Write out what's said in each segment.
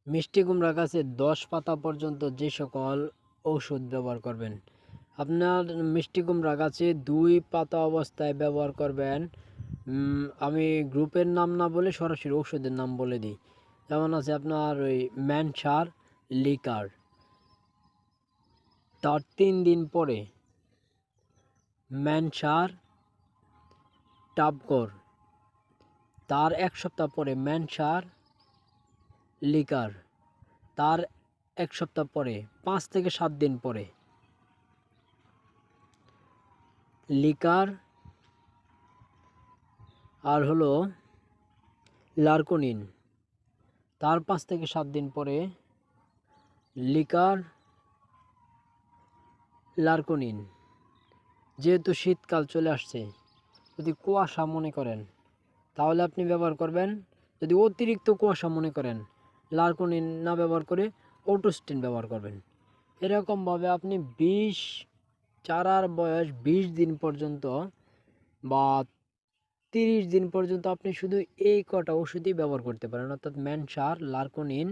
মিষ্টি কুমড়া গাছে 10 পাতা পর্যন্ত যে সকল ঔষধ ব্যবহার করবেন। আপনার মিষ্টি কুমড়া গাছে 2 পাতা অবস্থায় ব্যবহার করবেন। আমি গ্রুপের নাম না বলে সরাসরি ঔষধের নাম বলে দিই। যেমন আছে আপনার ওই ম্যানসার লিকার, তার 3 দিন পরে ম্যানসার টাবকর, তার 1 সপ্তাহ পরে ম্যানসার লিকার, তার 1 সপ্তাহ পরে 5 থেকে 7 দিন পরে লিকার আর হলো লার্কোনিন, তার 5 থেকে 7 দিন পরে লিকার লার্কোনিন। যেহেতু শীতকাল চলে আসছে, যদি কুয়াশা মনে করেন তাহলে আপনি ব্যবহার করবেন। যদি অতিরিক্ত কুয়াশা মনে করেন, লার্কোনিন না ব্যবহার করে অটোস্টিন ব্যবহার করবেন। এরকমভাবে আপনি চারার বয়স 20 দিন পর্যন্ত বা 30 দিন পর্যন্ত আপনি শুধু এই কটা ওষুধই ব্যবহার করতে পারেন, অর্থাৎ ম্যানসার, লার্কোনিন,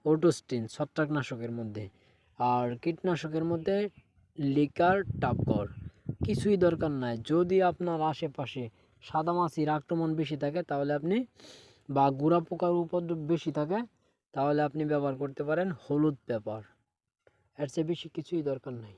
অটোস্টিন ছত্রাকনাশকের মধ্যে, আর কীটনাশকের মধ্যে লিকার টাবকর। কিছুই দরকার নাই। যদি আপনার আশেপাশে সাদামাছির আক্রমণ বেশি থাকে তাহলে আপনি, বা গুড়া পোকার উপদ্রব বেশি থাকে তাহলে আপনি ব্যবহার করতে পারেন হলুদ পেপার। এর চেয়ে বেশি কিছুই দরকার নাই।